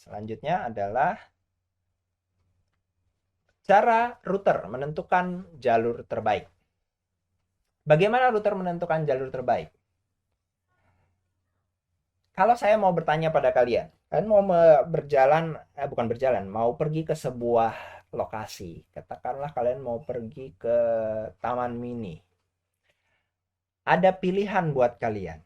Selanjutnya adalah cara router menentukan jalur terbaik. Bagaimana router menentukan jalur terbaik? Kalau saya mau bertanya pada kalian, kalian mau berjalan, bukan berjalan, mau pergi ke sebuah lokasi. Katakanlah kalian mau pergi ke taman mini. Ada pilihan buat kalian.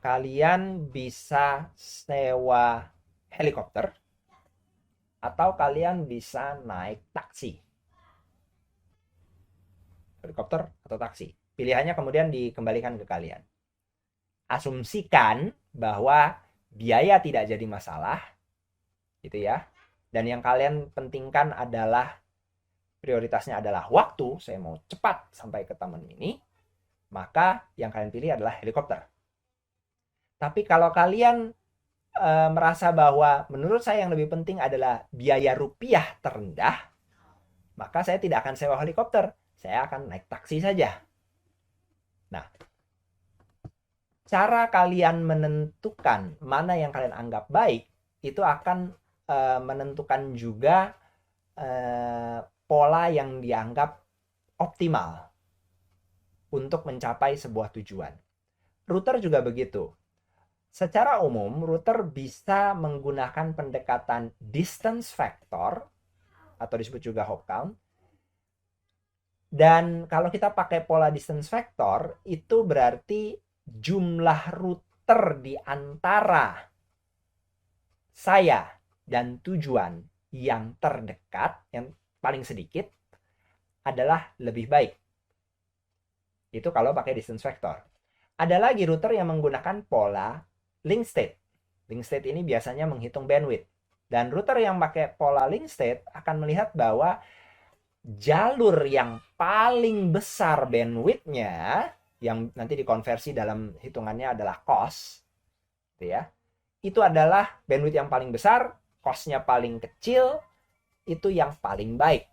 Kalian bisa sewa helikopter atau kalian bisa naik taksi. Helikopter atau taksi. Pilihannya kemudian dikembalikan ke kalian. Asumsikan bahwa biaya tidak jadi masalah, gitu ya. Dan yang kalian pentingkan adalah prioritasnya adalah waktu, saya mau cepat sampai ke taman mini, maka yang kalian pilih adalah helikopter. Tapi kalau kalian merasa bahwa menurut saya yang lebih penting adalah biaya rupiah terendah, maka saya tidak akan sewa helikopter, saya akan naik taksi saja. Nah, cara kalian menentukan mana yang kalian anggap baik, itu akan menentukan juga pola yang dianggap optimal untuk mencapai sebuah tujuan. Router juga begitu. Secara umum, router bisa menggunakan pendekatan distance factor atau disebut juga hop count. Dan kalau kita pakai pola distance factor, itu berarti jumlah router di antara saya dan tujuan yang terdekat, yang paling sedikit, adalah lebih baik. Itu kalau pakai distance factor. Ada lagi router yang menggunakan pola link state. Link state ini biasanya menghitung bandwidth. Dan router yang pakai pola link state akan melihat bahwa jalur yang paling besar bandwidth-nya, yang nanti dikonversi dalam hitungannya adalah cost, gitu ya, itu adalah bandwidth yang paling besar, cost-nya paling kecil, itu yang paling baik.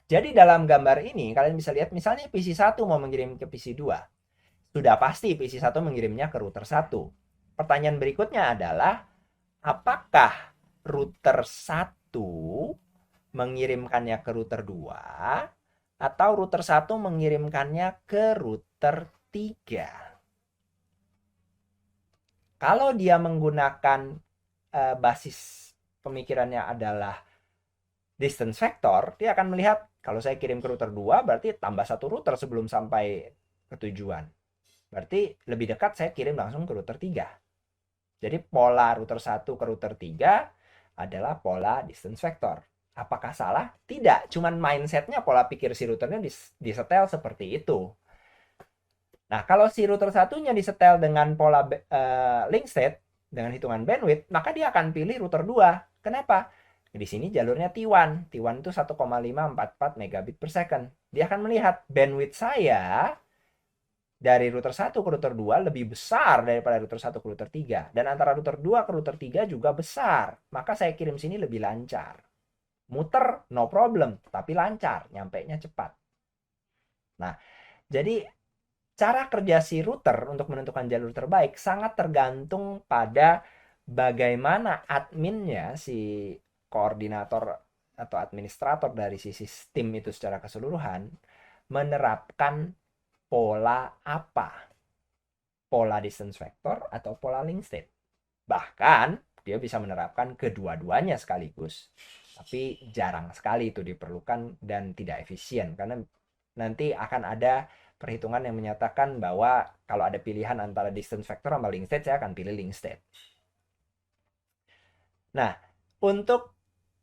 Jadi dalam gambar ini, kalian bisa lihat misalnya PC1 mau mengirim ke PC2. Sudah pasti PC1 mengirimnya ke router 1. Pertanyaan berikutnya adalah, apakah router 1 mengirimkannya ke router 2 atau router 1 mengirimkannya ke router 3? Kalau dia menggunakan basis pemikirannya adalah distance factor, dia akan melihat kalau saya kirim ke router 2 berarti tambah satu router sebelum sampai ke tujuan. Berarti lebih dekat saya kirim langsung ke router 3. Jadi pola router 1 ke router 3 adalah pola distance factor. Apakah salah? Tidak, cuman mindsetnya pola pikir si routernya disetel seperti itu. Nah, kalau si router satunya disetel dengan pola link state, dengan hitungan bandwidth, maka dia akan pilih router 2. Kenapa? Di sini jalurnya T1. T1 itu 1,544 megabit per second. Dia akan melihat bandwidth saya dari router 1 ke router 2 lebih besar daripada router 1 ke router 3. Dan antara router 2 ke router 3 juga besar. Maka saya kirim sini lebih lancar. Muter, no problem. Tapi lancar, nyampainya cepat. Nah, jadi cara kerja si router untuk menentukan jalur terbaik sangat tergantung pada bagaimana adminnya, si koordinator atau administrator dari si sistem itu secara keseluruhan, menerapkan pola apa? Pola distance vector atau pola link state. Bahkan dia bisa menerapkan kedua-duanya sekaligus. Tapi jarang sekali itu diperlukan dan tidak efisien karena nanti akan ada perhitungan yang menyatakan bahwa kalau ada pilihan antara distance vector sama link state, saya akan pilih link state. Nah, untuk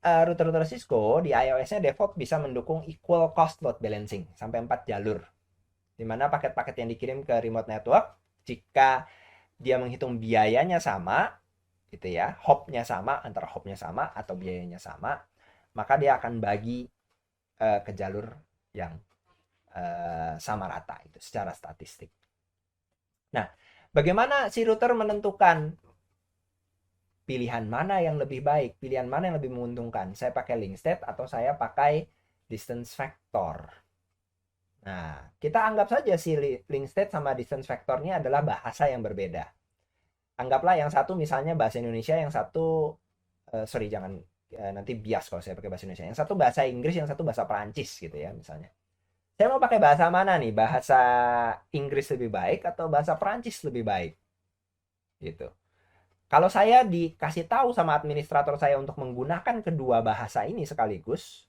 router-router Cisco di iOS-nya default bisa mendukung equal cost load balancing sampai 4 jalur. Di mana paket-paket yang dikirim ke remote network, jika dia menghitung biayanya sama, gitu ya, hop-nya sama, antara hop-nya sama atau biayanya sama, maka dia akan bagi ke jalur yang sama rata itu secara statistik. Nah, bagaimana si router menentukan pilihan mana yang lebih baik, pilihan mana yang lebih menguntungkan? Saya pakai link state atau saya pakai distance factor? Nah, kita anggap saja si link state sama distance factor ini adalah bahasa yang berbeda. Anggaplah yang satu misalnya bahasa Indonesia, yang satu sorry jangan nanti bias kalau saya pakai bahasa Indonesia. Yang satu bahasa Inggris, yang satu bahasa Perancis gitu ya misalnya. Saya mau pakai bahasa mana nih? Bahasa Inggris lebih baik atau bahasa Perancis lebih baik? Gitu. Kalau saya dikasih tahu sama administrator saya untuk menggunakan kedua bahasa ini sekaligus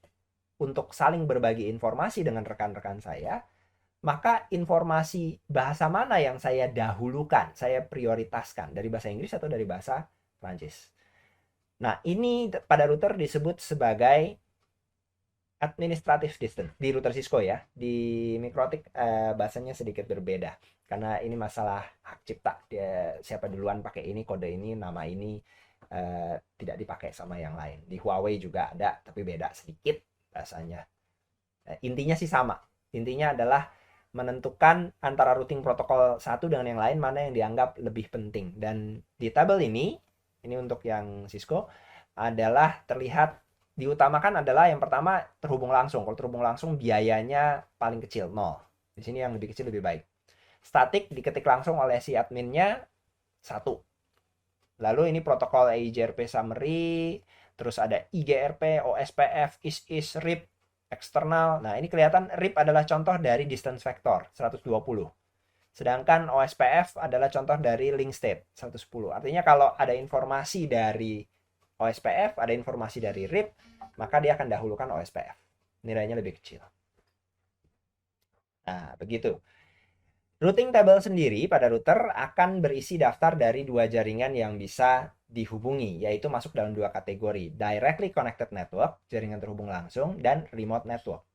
untuk saling berbagi informasi dengan rekan-rekan saya, maka informasi bahasa mana yang saya dahulukan, saya prioritaskan dari bahasa Inggris atau dari bahasa Prancis. Nah, ini pada router disebut sebagai administrative distance di router Cisco ya. Di Mikrotik bahasanya sedikit berbeda karena ini masalah hak cipta. Dia siapa duluan pakai ini, kode ini, nama ini tidak dipakai sama yang lain. Di Huawei juga ada tapi beda sedikit bahasanya. Intinya sih sama. Intinya adalah menentukan antara routing protokol satu dengan yang lain mana yang dianggap lebih penting. Dan di tabel ini untuk yang Cisco, adalah terlihat diutamakan adalah yang pertama terhubung langsung. Kalau terhubung langsung biayanya paling kecil, 0. Di sini yang lebih kecil lebih baik. Statik diketik langsung oleh si adminnya, 1. Lalu ini protokol EIGRP summary, terus ada IGRP, OSPF, IS, RIP, eksternal. Nah, ini kelihatan RIP adalah contoh dari distance vector 120. Sedangkan OSPF adalah contoh dari link state 110. Artinya kalau ada informasi dari OSPF, ada informasi dari RIP, maka dia akan dahulukan OSPF. Nilainya lebih kecil. Nah, begitu. Routing table sendiri pada router akan berisi daftar dari 2 jaringan yang bisa dihubungi, yaitu masuk dalam 2 kategori, directly connected network, jaringan terhubung langsung, dan remote network.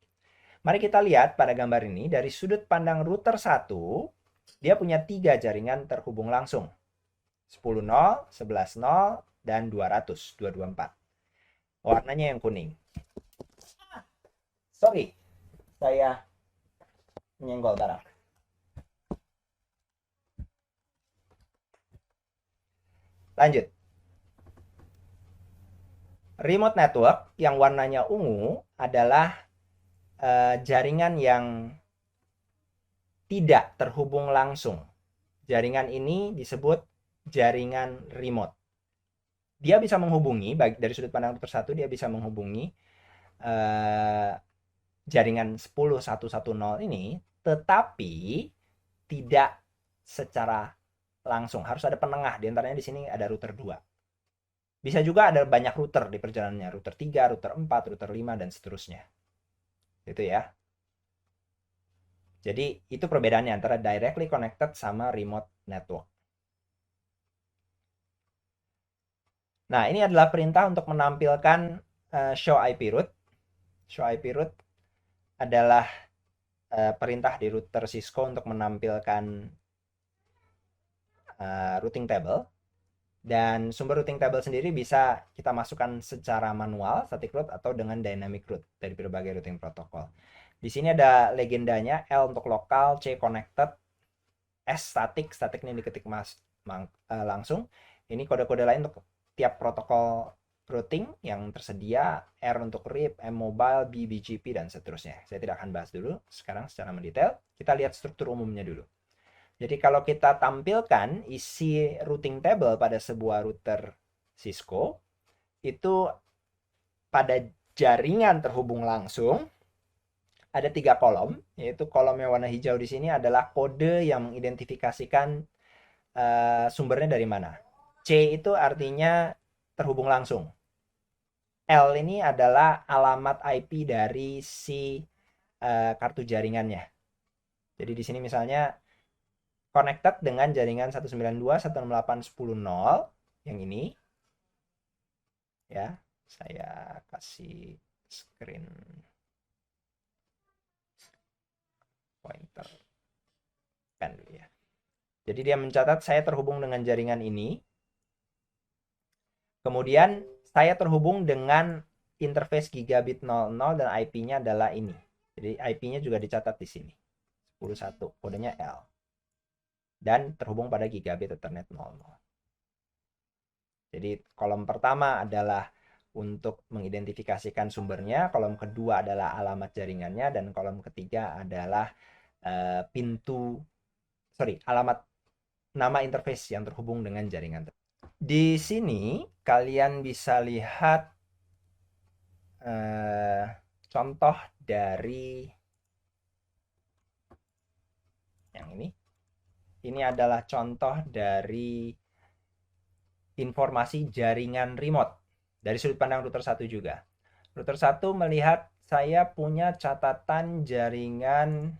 Mari kita lihat pada gambar ini, dari sudut pandang router 1, dia punya 3 jaringan terhubung langsung. 10.0, 11.0, dan 200, 224. Warnanya yang kuning. Sorry, saya menyenggol barang. Lanjut. Remote network yang warnanya ungu adalah jaringan yang tidak terhubung langsung. Jaringan ini disebut jaringan remote. Dia bisa menghubungi, baik dari sudut pandang router 1, dia bisa menghubungi jaringan 10.110 ini, tetapi tidak secara langsung. Harus ada penengah, diantaranya di sini ada router 2. Bisa juga ada banyak router di perjalanannya, router 3, router 4, router 5, dan seterusnya. Itu ya. Jadi itu perbedaannya antara directly connected sama remote network. Nah, ini adalah perintah untuk menampilkan show IP route. Show IP route adalah perintah di router Cisco untuk menampilkan routing table. Dan sumber routing table sendiri bisa kita masukkan secara manual, static route, atau dengan dynamic route dari berbagai routing protokol. Di sini ada legendanya, L untuk lokal, C connected, S static, static ini diketik langsung. Ini kode-kode lain untuk tiap protokol routing yang tersedia, R untuk RIP, M mobile, B BGP, dan seterusnya. Saya tidak akan bahas dulu sekarang secara mendetail. Kita lihat struktur umumnya dulu. Jadi kalau kita tampilkan isi routing table pada sebuah router Cisco, itu pada jaringan terhubung langsung ada 3 kolom, yaitu kolom yang warna hijau di sini adalah kode yang mengidentifikasikan sumbernya dari mana. C itu artinya terhubung langsung. L ini adalah alamat IP dari si kartu jaringannya. Jadi di sini misalnya connected dengan jaringan 192.168.10.0 yang ini. Ya, saya kasih screen pointer kan dulu ya. Jadi dia mencatat saya terhubung dengan jaringan ini. Kemudian saya terhubung dengan interface gigabit 00 dan IP-nya adalah ini. Jadi IP-nya juga dicatat di sini. 10.1, kodenya L. Dan terhubung pada gigabit Ethernet 00. Jadi kolom pertama adalah untuk mengidentifikasikan sumbernya, kolom kedua adalah alamat jaringannya, dan kolom ketiga adalah alamat nama interface yang terhubung dengan jaringan. Di sini kalian bisa lihat contoh dari yang ini. Ini adalah contoh dari informasi jaringan remote dari sudut pandang router 1 juga. Router 1 melihat saya punya catatan jaringan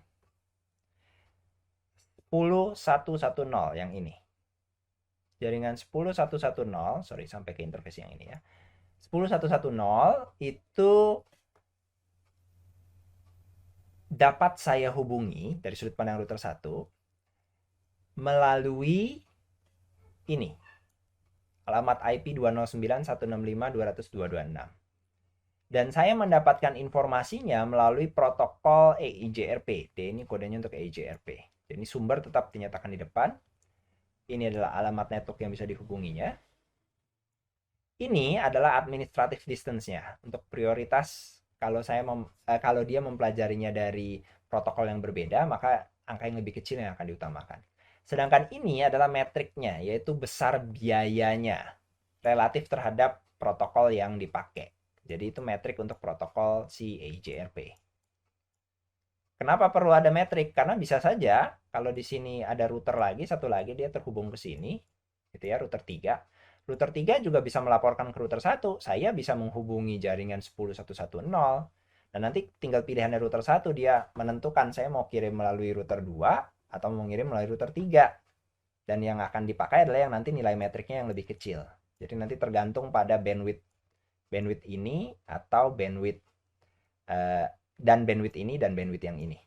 10110 yang ini. Jaringan 10110, sorry sampai ke interface yang ini ya. 10110 itu dapat saya hubungi dari sudut pandang router 1 melalui ini. Alamat IP 209.165.200.226. Dan saya mendapatkan informasinya melalui protokol EIGRP. D ini kodenya untuk EIGRP. Jadi sumber tetap dinyatakan di depan. Ini adalah alamat network yang bisa dihubunginya. Ini adalah administrative distance-nya. Untuk prioritas, kalau dia mempelajarinya dari protokol yang berbeda, maka angka yang lebih kecil yang akan diutamakan. Sedangkan ini adalah metriknya, yaitu besar biayanya relatif terhadap protokol yang dipakai. Jadi itu metrik untuk protokol si EIGRP. Kenapa perlu ada metrik? Karena bisa saja kalau di sini ada router lagi, satu lagi dia terhubung ke sini, gitu ya, router 3. Router 3 juga bisa melaporkan ke router 1, saya bisa menghubungi jaringan 10110. Dan nanti tinggal pilihan dari router 1, dia menentukan saya mau kirim melalui router 2 atau mau ngirim melalui router 3. Dan yang akan dipakai adalah yang nanti nilai metriknya yang lebih kecil. Jadi nanti tergantung pada bandwidth ini atau bandwidth dan bandwidth ini dan bandwidth yang ini.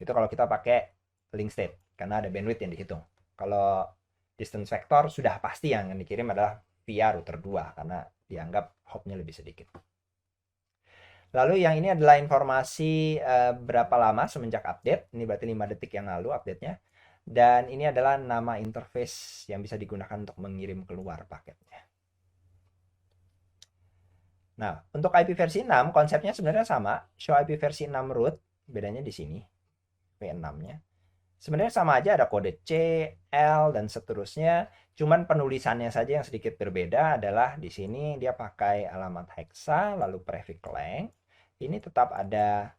Itu kalau kita pakai link state karena ada bandwidth yang dihitung. Kalau distance vector sudah pasti yang dikirim adalah via router 2 karena dianggap hopnya lebih sedikit. Lalu yang ini adalah informasi berapa lama semenjak update. Ini berarti 5 detik yang lalu update-nya. Dan ini adalah nama interface yang bisa digunakan untuk mengirim keluar paketnya. Nah, untuk IP versi 6 konsepnya sebenarnya sama. Show IP versi 6 root, bedanya di sini. V6-nya. Sebenarnya sama aja, ada kode C, L, dan seterusnya. Cuman penulisannya saja yang sedikit berbeda adalah di sini dia pakai alamat hexa, lalu prefix length. Ini tetap ada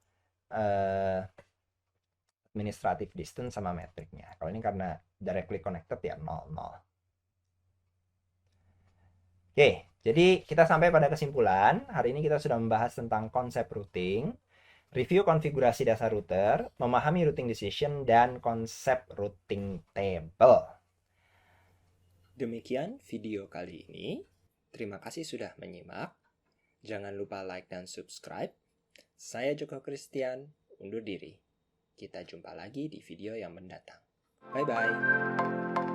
administrative distance sama metriknya. Kalau ini karena directly connected ya 00. Oke, jadi kita sampai pada kesimpulan. Hari ini kita sudah membahas tentang konsep routing, review konfigurasi dasar router, memahami routing decision, dan konsep routing table. Demikian video kali ini. Terima kasih sudah menyimak. Jangan lupa like dan subscribe. Saya Joko Christian, undur diri. Kita jumpa lagi di video yang mendatang. Bye-bye.